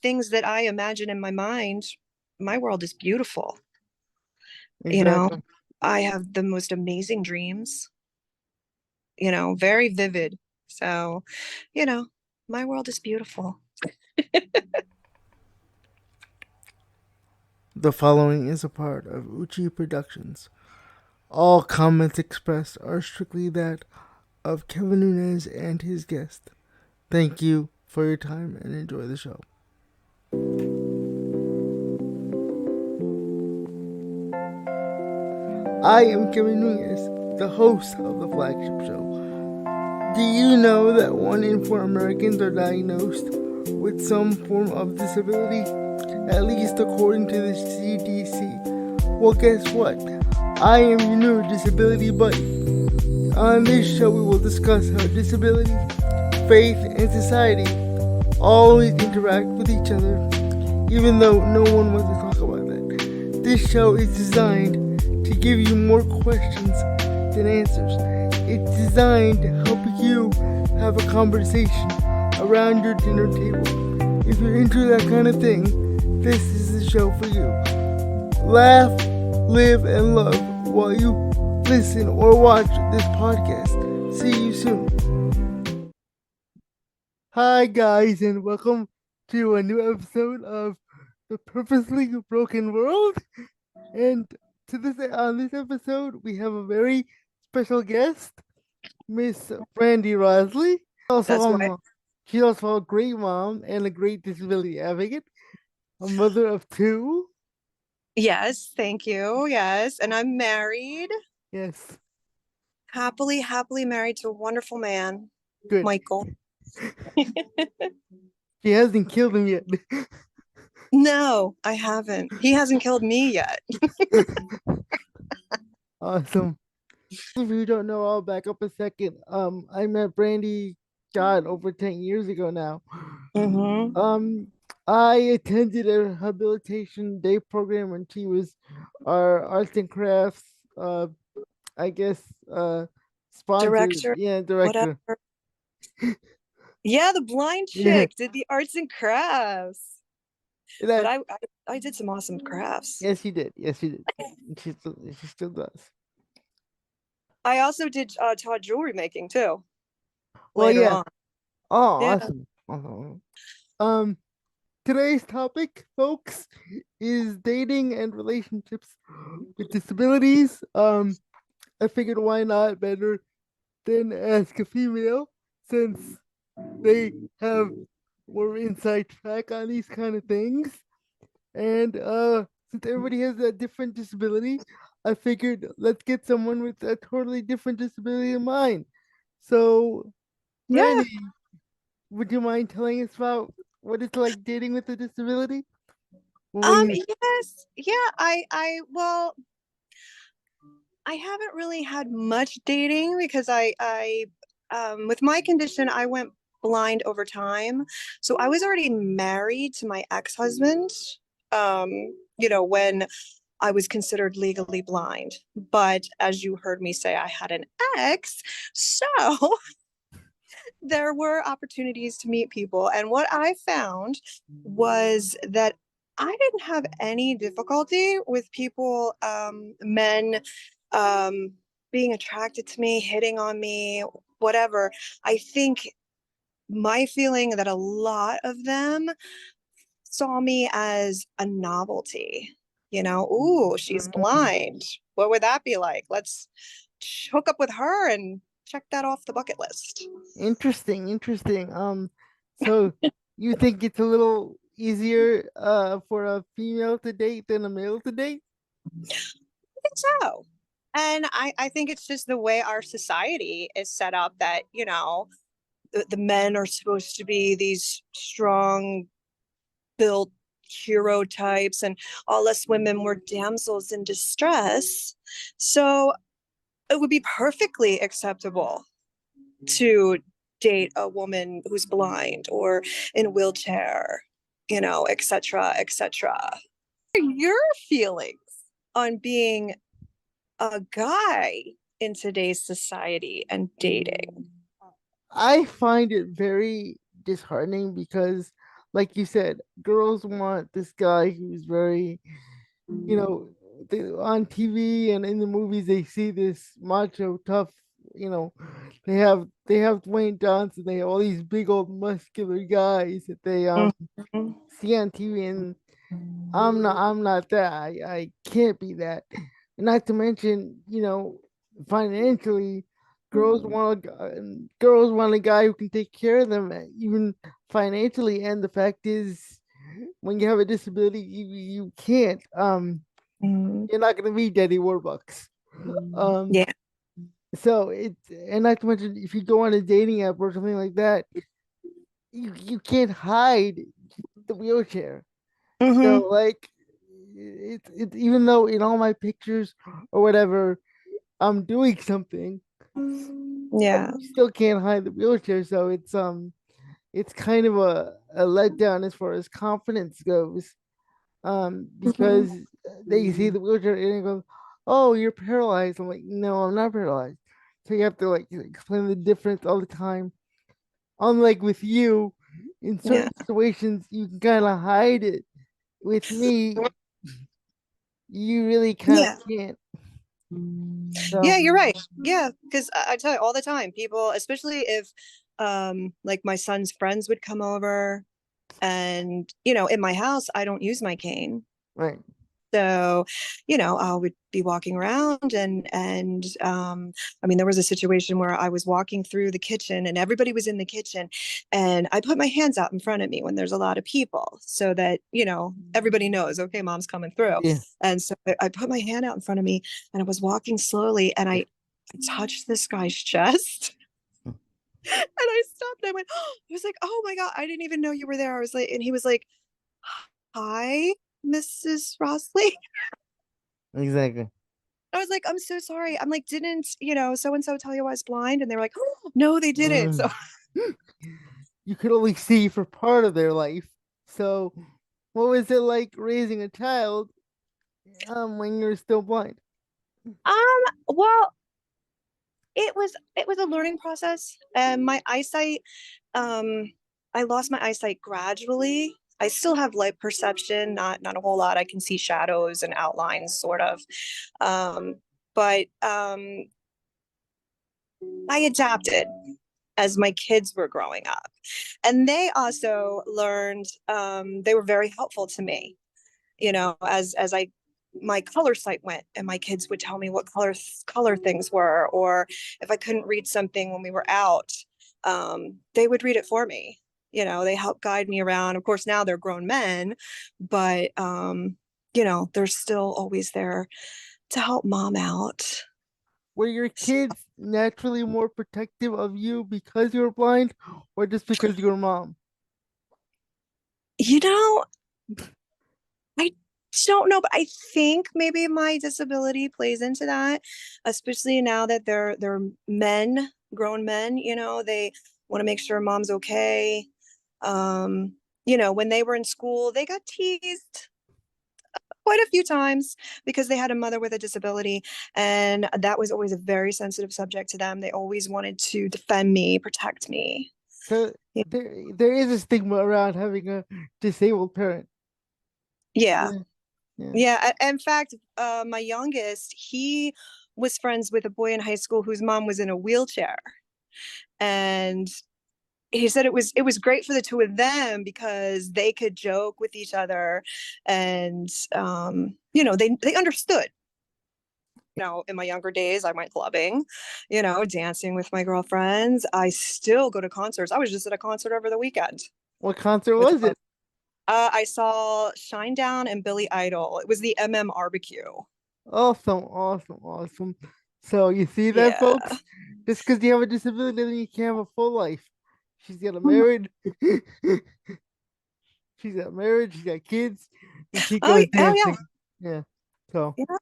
things that I imagine in my mind, my world is beautiful. You know, Exactly. I have the most amazing dreams, very vivid. So, you know, my world is beautiful. The following is a part of Uchi Productions. All comments expressed are strictly that of Kevin Nunez and his guest. Thank you for your time and enjoy the show. I am Kevin Nunez, the host of the flagship show. Do you know that 1 in 4 Americans are diagnosed with some form of disability? At least according to the CDC. Well, guess what? I am your new disability buddy. On this show, we will discuss how disability, faith, and society always interact with each other, even though no one wants to talk about that. This show is designed to give you more questions than answers. It's designed to help you have a conversation around your dinner table. If you're into that kind of thing, this is the show for you. Laugh, live, and love while you listen or watch this podcast. See you soon. Hi, guys, and welcome to a new episode of The Purposely Broken World. And on this episode, we have a very special guest, Miss Brandy Rosly. That's why. She's also a great mom and a great disability advocate, a mother of two. Yes, thank you. Yes. And I'm married, Yes, happily married to a wonderful man, good. Michael. She hasn't killed him yet. No, I haven't. He hasn't killed me yet. Awesome. If you don't know, I'll back up a second. I met Brandy, God, over 10 years ago now. Mm-hmm. Um, I attended a rehabilitation day program when she was our arts and crafts, I guess, sponsor, Director, yeah, director. whatever. Yeah, the blind Yeah, chick did the arts and crafts. But that, I did some awesome crafts. yes, she did. Yes, she did. She still does. I also did taught jewelry making too Well, later yeah. on. Oh, Yeah. awesome. Awesome. Um, Today's topic, folks, is dating and relationships with disabilities. I figured why not better than ask a female since they have more inside track on these kind of things. And since everybody has a different disability, I figured let's get someone with a totally different disability in mind. So, Yeah. Brandy, would you mind telling us about what it's like dating with a disability? When you Yes. Yeah, well, I haven't really had much dating because with my condition, I went blind over time. So I was already married to my ex-husband, um, when I was considered legally blind. But as you heard me say, I had an ex. So there were opportunities to meet people. And what I found was that I didn't have any difficulty with people, men, um, being attracted to me, hitting on me, whatever. I think my feeling that a lot of them saw me as a novelty. Ooh, she's blind. What would that be like? Let's hook up with her and check that off the bucket list. interesting, interesting. So you think it's a little easier for a female to date than a male to date? I think so. And I think it's just the way our society is set up that, the men are supposed to be these strong built hero types and all us women were damsels in distress. So it would be perfectly acceptable to date a woman who's blind or in a wheelchair, etc., etc. Your feelings on being a guy in today's society and dating? I find it very disheartening because like you said, girls want this guy who's very, you know, on TV and in the movies they see this macho tough, you know, they have Dwayne Johnson, they have all these big old muscular guys that they Mhm. see on TV, and I'm not that. I can't be that. Not to mention, financially, girls want a guy who can take care of them, even financially. And the fact is, when you have a disability, you can't. Mhm. You're not gonna be Daddy Warbucks. Um, Yeah. so it's, and not to mention, if you go on a dating app or something like that, you can't hide the wheelchair. So Hmm. like, it even though in all my pictures or whatever I'm doing something, Yeah. you still can't hide the wheelchair. So it's kind of a letdown as far as confidence goes. Mhm. Because they see the wheelchair and they go, "Oh, you're paralyzed." I'm like, "No, I'm not paralyzed." So you have to like explain the difference all the time. Unlike with you, in Yeah. certain situations you can kind of hide it. With me, you really kind of Yeah. can't. Yeah, So you're right. Yeah, because I tell you all the time, people, especially if like my son's friends would come over and in my house, I don't use my cane. right. So, I would be walking around and I mean there was a situation where I was walking through the kitchen and everybody was in the kitchen and I put my hands out in front of me when there's a lot of people so that, everybody knows, okay, mom's coming through. Yeah. And so I put my hand out in front of me and I was walking slowly and I touched this guy's chest. And I stopped and I went, oh, I was like, oh my God, I didn't even know you were there. I was like, and he was like, hi, Mrs. Rossley. Exactly. I was like, I'm so sorry. I'm like, didn't, so and so tell you I was blind? And they were like, oh, no, they didn't. So, Mm. You could only see for part of their life. So, what was it like raising a child when you're still blind? well, it was a learning process. And my eyesight, um, I lost my eyesight gradually. I still have light perception, not a whole lot. I can see shadows and outlines, sort of. Um, but I adapted as my kids were growing up. And they also learned, they were very helpful to me, as I my color sight went and my kids would tell me what color things were, or if I couldn't read something when we were out, they would read it for me. They helped guide me around. Of course, now they're grown men, but they're still always there to help mom out. Were your kids naturally more protective of you because you were blind, or just because you were mom? You know, I don't know, but I think maybe my disability plays into that, especially now that they're men, grown men, they want to make sure mom's okay. When they were in school, they got teased quite a few times because they had a mother with a disability, and that was always a very sensitive subject to them. They always wanted to defend me, protect me. So there is a stigma around having a disabled parent. Yeah. Yeah, yeah. Yeah, in fact, my youngest, he was friends with a boy in high school whose mom was in a wheelchair, and he said it was great for the two of them because they could joke with each other, and they understood. In my younger days, I went clubbing, dancing with my girlfriends. I still go to concerts. I was just at a concert over the weekend What concert with. was it? I saw Shinedown and Billy Idol. It was the Barbecue. Awesome, awesome, awesome. So you see that, Yeah. folks? Just because you have a disability doesn't mean you can't have a full life. She's got a married, she's got married, she's got kids, and she Oh, goes oh yeah. dancing. Yeah. So Yeah.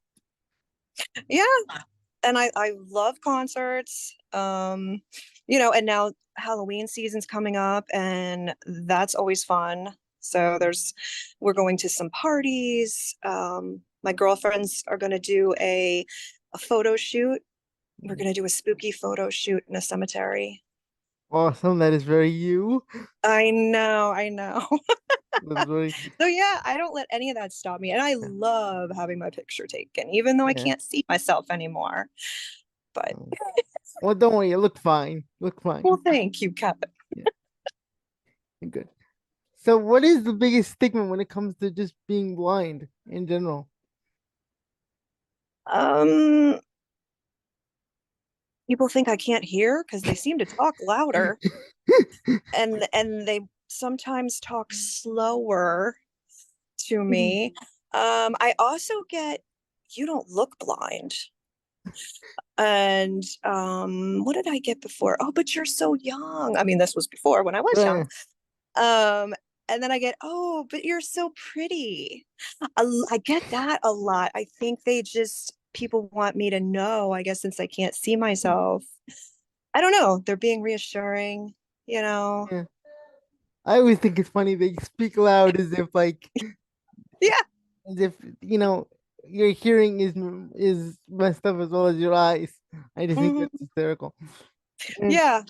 Yeah. And I love concerts. And now Halloween season's coming up and that's always fun. So we're going to some parties. My girlfriends are going to do a photo shoot. We're going to do a spooky photo shoot in a cemetery. Awesome. That is very you. I know, I know. That's very, So yeah, I don't let any of that stop me. And I love having my picture taken, even though I yeah. can't see myself anymore. But Well, don't worry. You look fine. Look fine. well, thank you, Kevin. Yeah, you're good. So, what is the biggest stigma when it comes to just being blind in general? Um, People think I can't hear because they seem to talk louder and they sometimes talk slower to me. I also get, you don't look blind. And what did I get before? Oh, but you're so young. I mean, this was before when I was young. Yeah. Um, and then I get, oh, but you're so pretty. I get that a lot. I think people want me to know, I guess, since I can't see myself. I don't know. They're being reassuring, you know? Yeah. I always think it's funny they speak loud as if like Yeah. as if your hearing is messed up as well as your eyes. I just think that's Mhm. hysterical. And Yeah.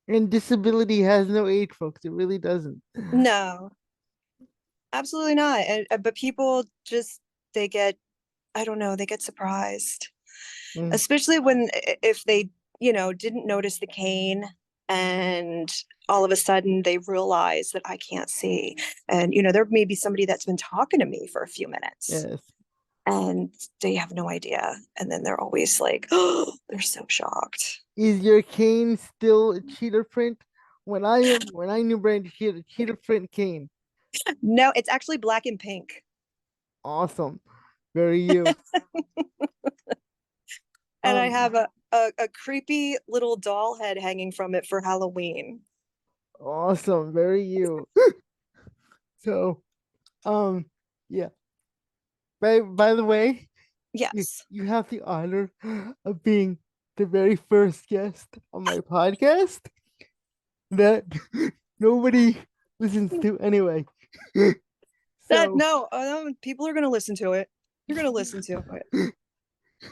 and disability has no age, folks. It really doesn't. No, absolutely not. But people just, they get, I don't know, they get surprised, Mm, especially when, if they, didn't notice the cane and all of a sudden they realize that I can't see. And, there may be somebody that's been talking to me for a few minutes yes. and they have no idea. And then they're always like, oh, they're so shocked. Is your cane still a cheetah print? When I knew Brandy, she had a cheetah print cane. No, it's actually black and pink. Awesome. Very you. And I Um, have a creepy little doll head hanging from it for Halloween. awesome. Very you. So, um, yeah. By the way, Yes. you have the honor of being the very first guest on my podcast that nobody listens to anyway. That So, no, people are gonna listen to it. You're gonna listen to it.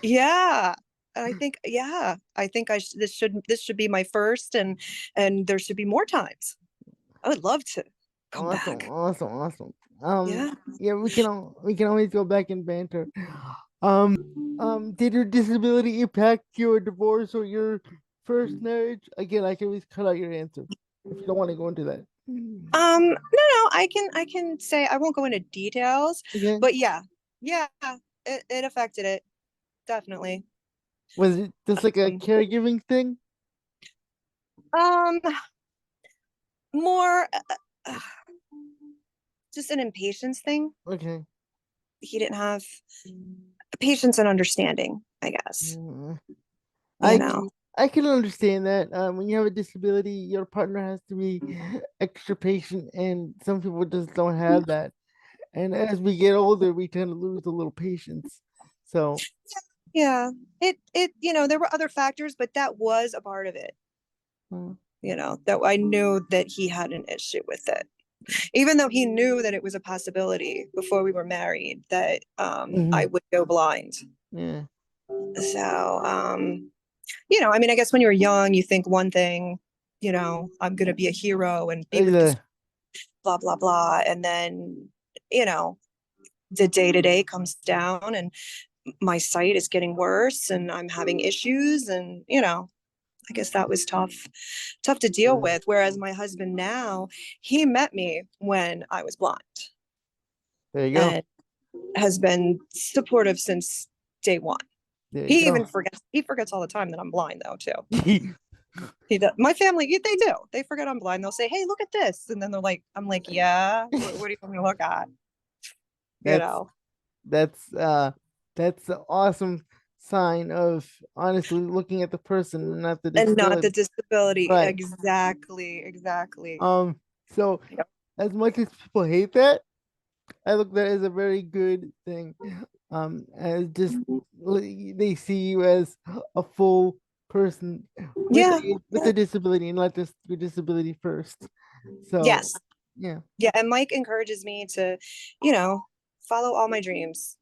Yeah. And I think, yeah, I think this should be my first, and there should be more times. I would love to come awesome, back. awesome, awesome. Um, Yeah. yeah, we can always go back and banter. Did your disability impact your divorce or your first marriage? Again, I can always cut out your answer if you don't want to go into that. No, no, I can say I won't go into details, Okay. but yeah, yeah, it affected it definitely. Was it just like a Um, caregiving thing? um more uh, just an impatience thing. Okay. He didn't have patience and understanding, I guess. Mm, You I know. I can understand that. When you have a disability, your partner has to be extra patient, and some people just don't have that. And as we get older, we tend to lose a little patience. So, Yeah. There were other factors, but that was a part of it. mm, That I knew that he had an issue with it. Even though he knew that it was a possibility before we were married that I mhm, would go blind. yeah, So, I mean, I guess when you're young, you think one thing, I'm going to be a hero and be with this uh, blah, blah, blah. And then, you know, the day to day comes down and my sight is getting worse and I'm having issues. And, I guess that was tough to deal with. Whereas my husband now, he met me when I was blind there you go. and has been supportive since day one. There you He forgets all the time that I'm blind though, too. He does. My family, they do. They forget I'm blind. They'll say, "Hey, look at this," and then I'm like, "Yeah, what do you want me to look at?" You that's know, that's uh that's an awesome sign of honestly looking at the person, not the and not the disability. disability. Right. Exactly, exactly. So Yep. as much as people hate that, I look at that as a very good thing. As just they see you as a full person Yeah. with a disability and not just your disability first. So Yes. yeah, Yeah. And Mike encourages me to, you know, follow all my dreams.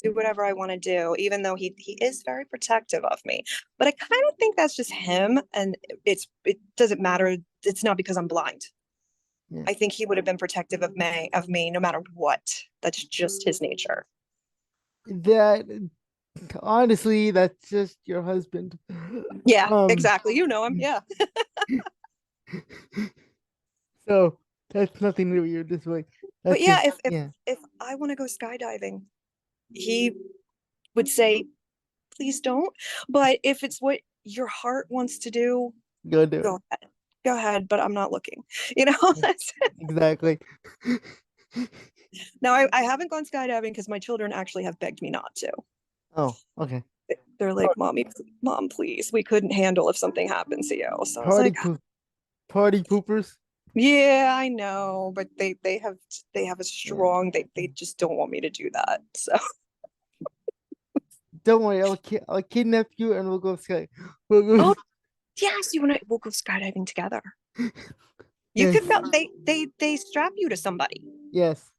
do whatever I want to do, even though he is very protective of me. But I kind of think that's just him, and it doesn't matter. It's not because I'm blind. Yeah. I think he would have been protective of me no matter what. That's just his nature. That honestly, that's just your husband. Yeah, Um, exactly. You know him. Yeah. so that's nothing new. You're just like But that's yeah, his. Yeah, if I want to go skydiving, he would say, please don't. But if it's what your heart wants to do, go do go ahead. Go ahead, but I'm not looking. You know, it. Exactly. now I haven't gone skydiving because my children actually have begged me not to. Oh, okay. They're like, mom, please. We couldn't handle if something happens to you. So I was Party like, poop, party poopers. yeah, I know, but they have a Yeah. strong they just don't want me to do that. So Don't worry, I'll kidnap you and we'll go sky. We'll oh go. yes, you and I will go skydiving together. You Yes, could go they strap you to somebody. yes,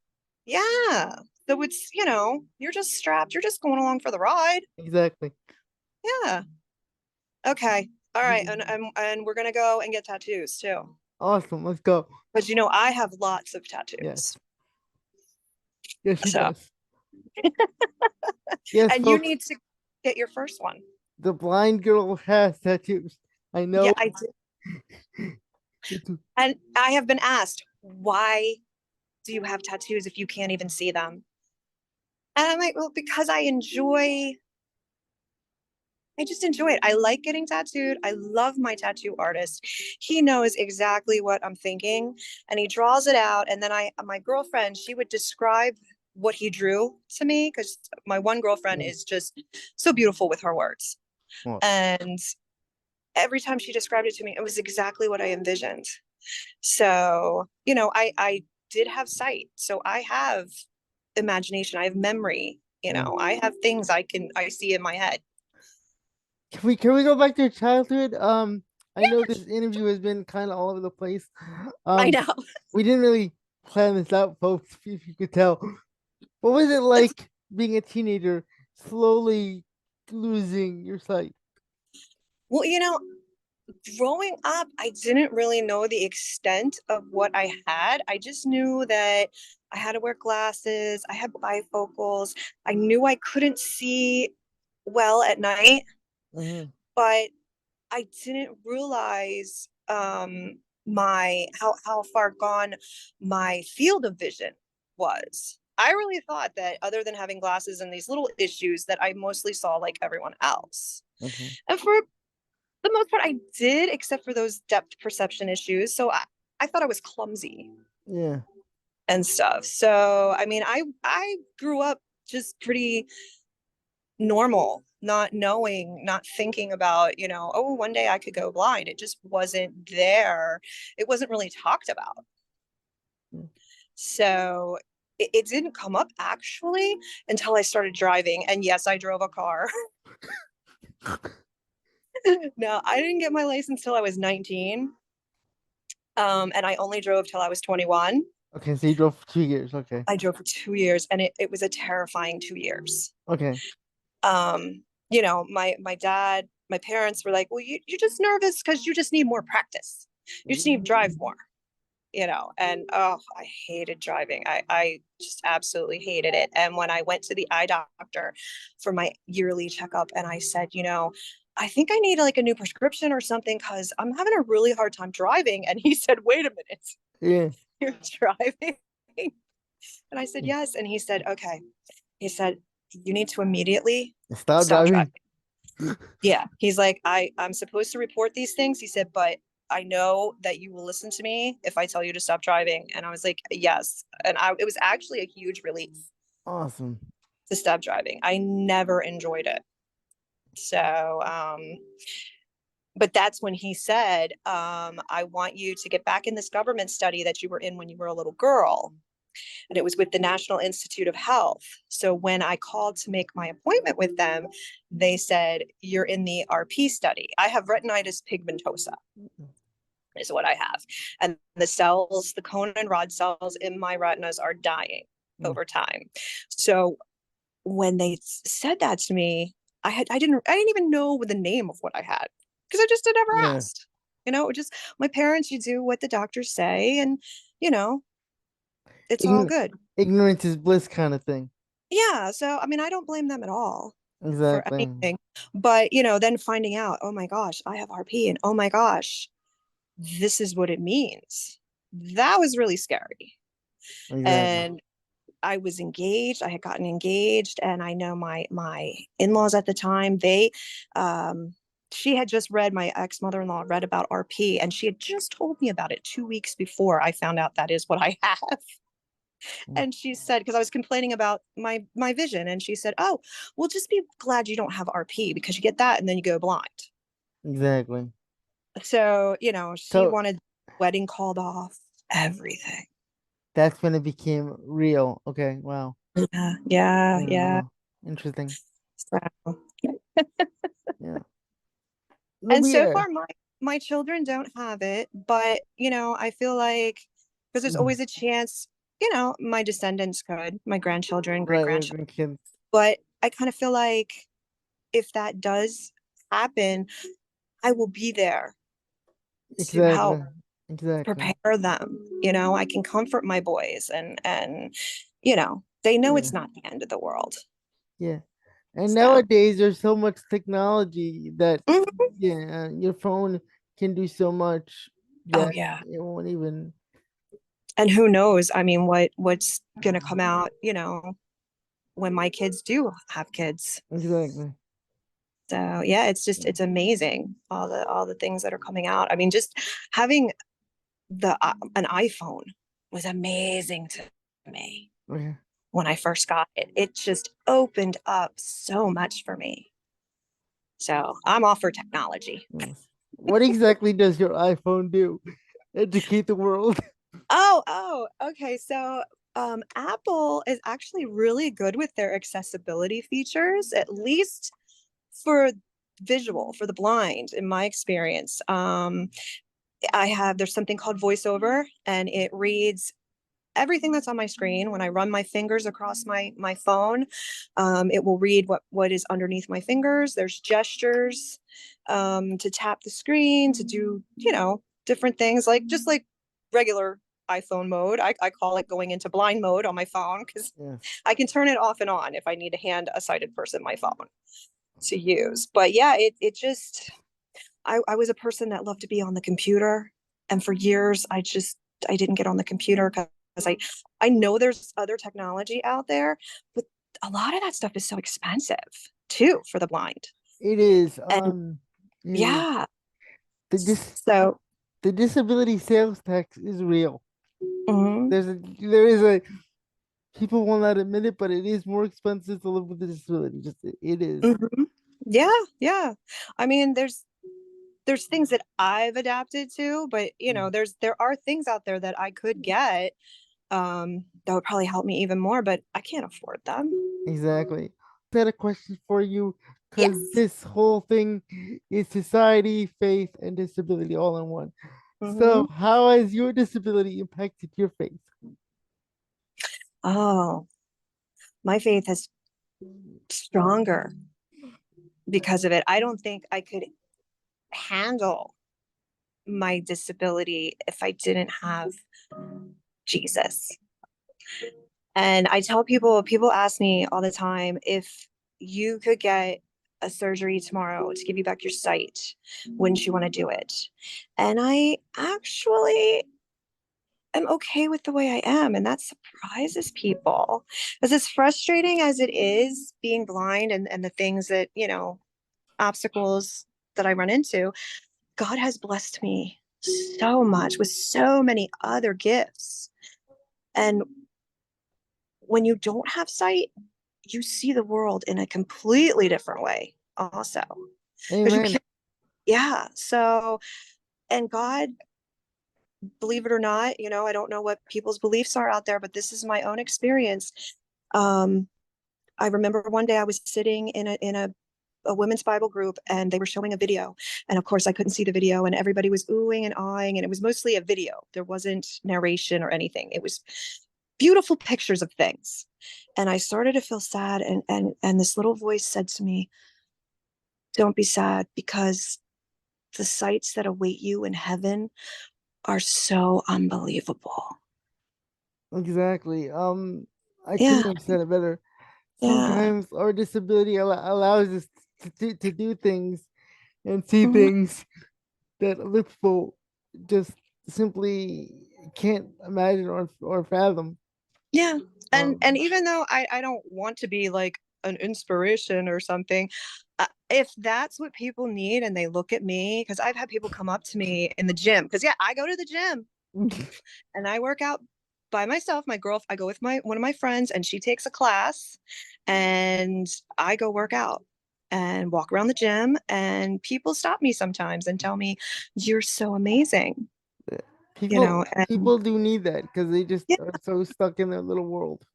Yeah. So it's, you're just strapped, you're just going along for the ride. exactly. Yeah. Okay. All right. And we're gonna go and get tattoos too. Awesome. Let's go. Because I have lots of Yes, tattoos. yes, she So does. Yes, and you folks. need to get your first one. The blind girl has tattoos. I Yeah, know. I did. And I have been asked, why do you have tattoos if you can't even see them? And I'm like, well, because I just enjoy it. I like getting tattooed. I love my tattoo artist. He knows exactly what I'm thinking and he draws it out. And then my girlfriend, she would describe what he drew to me because my one girlfriend is just so beautiful with her words. Well, And every time she described it to me, it was exactly what I envisioned. So, I did have sight. So I have imagination. I have memory. yeah. I have things I see in my head. Can we go back to your childhood? I know Yeah, this interview has been kind of all over the place. I Um, know. we didn't really plan this out, folks. If you could tell, what was it That's like being a teenager, slowly losing your sight? well, growing up, I didn't really know the extent of what I had. I just knew that I had to wear glasses, I had bifocals. I knew I couldn't see well at night, Mhm, but I didn't realize my how far gone my field of vision was. I really thought that other than having glasses and these little issues that I mostly saw like everyone else. mhm. And for the most part I did, except for those depth perception issues. So I thought I was clumsy Yeah. and stuff. So I mean I grew up just pretty normal, not knowing, not thinking about, oh, one day I could go blind. It just wasn't there. It wasn't really talked about. Mm. So it didn't come up actually until I started driving. And yes, I drove a car. No, I didn't get my license till I was 19. And I only drove till I was 21. Okay, so you drove for 2 years. Okay. I drove for 2 years and it was a terrifying 2 years. Okay. My dad, my parents were like, well, you're just nervous because you just need more practice. You just need to drive more, and oh, I hated driving. I just absolutely hated it. And when I went to the eye doctor for my yearly checkup and I said, I think I need like a new prescription or something because I'm having a really hard time driving. And he said, wait a minute, Yeah. you're driving? And I said, yes. And he said, okay. He said, you need to immediately Stop stop driving. driving. Yeah. He's like, I'm supposed to report these things. He said, but I know that you will listen to me if I tell you to stop driving. And I was like, yes. And it was actually a huge relief Awesome. to stop driving. I never enjoyed it. So, but that's when he said, I want you to get back in this government study that you were in when you were a little girl. And it was with the National Institute of Health. So when I called to make my appointment with them, they said, you're in the RP study. I have retinitis pigmentosa, is what I have. And the cone and rod cells in my retinas are dying Mm. over time. So when they said that to me, I didn't even know the name of what I had because I just had never Yeah. asked. It just my parents, you do what the doctors say, and you know, it's all Ign- good. Ignorance is bliss kind of thing. Yeah, so I mean, I don't blame them at all for Exactly. anything. But, then finding out, oh my gosh, I have RP, and oh my gosh, this is what it means. That was really scary. Exactly. And I was engaged. I had gotten engaged, and I know my in-laws at the time, um she had just read, my ex-mother-in-law read about RP, and she had just told me about it 2 weeks before I found out that is what I have. And she said, because I was complaining about my vision, and she said, oh, well, just be glad you don't have RP, because you get that and then you go blind. Exactly. So, she So wanted wedding called off, everything. that's when it became real. Okay. Wow. Yeah, yeah, Yeah. yeah. Wow. Interesting. So, Yeah. Let and me. so far my children don't have it, but I feel like, because there's Mhm. always a chance, my descendants could, my grandchildren, great Right. Your grandchildren. grandkids. But I kind of feel like if that does happen, I will be there to help Exactly. Exactly. prepare them. I can comfort my boys, and they know Yeah. it's not the end of the world. Yeah. And So, nowadays there's so much technology that mhm. yeah, your phone can do so much Oh that yeah. it won't even And who knows? I mean, what's gonna come out, when my kids do have kids. exactly. So yeah, it's amazing, all the things that are coming out. I mean, just having the an iPhone was amazing to me Okay. when I first got it. It just opened up so much for me. So I'm all for technology. Yes. What exactly does your iPhone do? Educate the world. Oh, okay. So Apple is actually really good with their accessibility features, at least for visual, for the blind, in my experience. There's something called VoiceOver, and it reads everything that's on my screen. When I run my fingers across my phone, it will read what is underneath my fingers. There's gestures, to tap the screen, to do different things, like just like regular iPhone mode. I call it going into blind mode on my phone, because Yes. I can turn it off and on if I need to hand a sighted person my phone to use. But yeah, it just, I was a person that loved to be on the computer. And for years, I didn't get on the computer because I know there's other technology out there, but a lot of that stuff is so expensive too for the blind. It is. And It is. yeah, The dis so the disability sales tax is real. mhm, There is a people will not admit it, but it is more expensive to live with a disability. Just it is. mhm. Yeah, yeah. I mean, there's things that I've adapted to, but Mm. there are things out there that I could get, that would probably help me even more, but I can't afford them. Exactly. I had a question for you because Yes. this whole thing is society, faith, and disability all in one. So, Hmm. how has your disability impacted your faith? Oh, my faith is stronger because of it. I don't think I could handle my disability if I didn't have Jesus. And I tell people ask me all the time, if you could get a surgery tomorrow to give you back your sight, wouldn't you want to do it? And I actually am okay with the way I am. And that surprises people. As frustrating as it is being blind, and the things that, obstacles that I run into, God has blessed me so much with so many other gifts. And when you don't have sight, you see the world in a completely different way, also. Because you Amen. can't, yeah. So, and God, believe it or not, I don't know what people's beliefs are out there, but this is my own experience. Um, I remember one day I was sitting in a women's Bible group, and they were showing a video. And of course, I couldn't see the video, and everybody was oohing and awing. And it was mostly a video. There wasn't narration or anything. It was beautiful pictures of things. And I started to feel sad, and this little voice said to me, don't be sad, because the sights that await you in heaven are so unbelievable. Exactly. I couldn't Yeah, have said it better. yeah. Sometimes our disability allows us to do things and see Mhm. things that other people just simply can't imagine or fathom. Yeah. And Um, even though I don't want to be like an inspiration or something, if that's what people need and they look at me, because I've had people come up to me in the gym, because yeah, I go to the gym and I work out by myself. I go with my one of my friends, and she takes a class, and I go work out and walk around the gym, and people stop me sometimes and tell me, you're so amazing, and people do need that because they just yeah. are so stuck in their little world.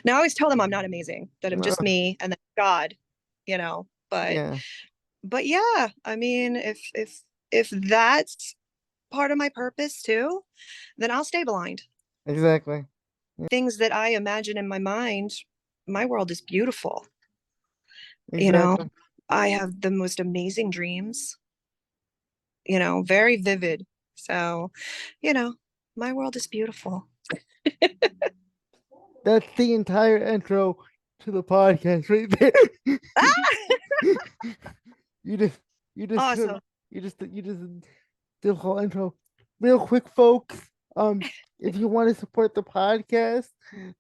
Now I always tell them I'm not amazing, that I'm just me and that God, but Yeah, yeah, I mean, if that's part of my purpose too, then I'll stay blind. exactly. Things that I imagine in my mind, my world is beautiful. You know, Exactly. I have the most amazing dreams, very vivid. So, you know, my world is beautiful. That's the entire intro to the podcast right there. you just you just Awesome. you just did the whole intro. Real quick, folks. If you want to support the podcast,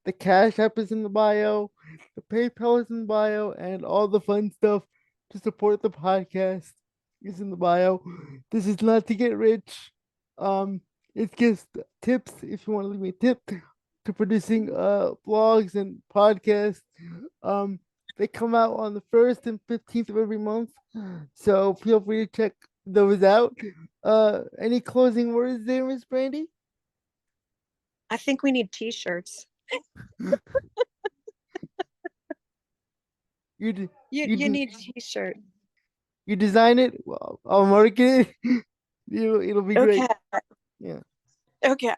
the Cash App is in the bio, the PayPal is in the bio, and all the fun stuff to support the podcast is in the bio. This is not to get rich. Um, it's just tips if you want to leave me a tip to producing blogs and podcasts. Um, they come out on the 1st and 15th of every month. So feel free to check those out. Any closing words there, Miss Brandy? I think we need t-shirts. You d- You you you d- need a t-shirt. you design it. Well, I'll market it. It'll be great. Okay. Yeah. Okay.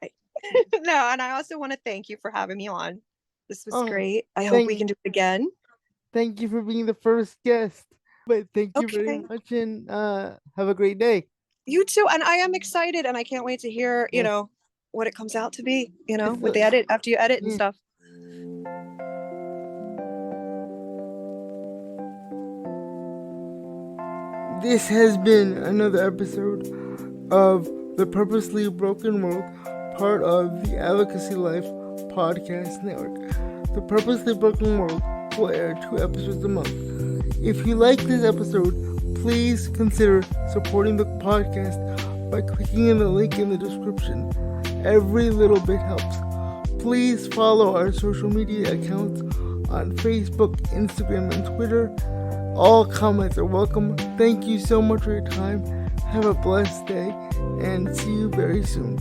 No, and I also want to thank you for having me on. This was Oh, great. I hope we thank can do it again. thank you for being the first guest. But thank you very Okay. much, and have a great day. You too. And I am excited, and I can't wait to hear, Yeah. what it comes out to be, It's with the edit after you edit and yeah. stuff. This has been another episode of the Purposely Broken World, part of the Advocacy Life podcast network. The Purposely Broken World will air 2 episodes a month. If you like this episode, please consider supporting the podcast by clicking in the link in the description. Every little bit helps. Please follow our social media accounts on Facebook, Instagram, and Twitter. All comments are welcome. Thank you so much for your time. Have a blessed day and see you very soon.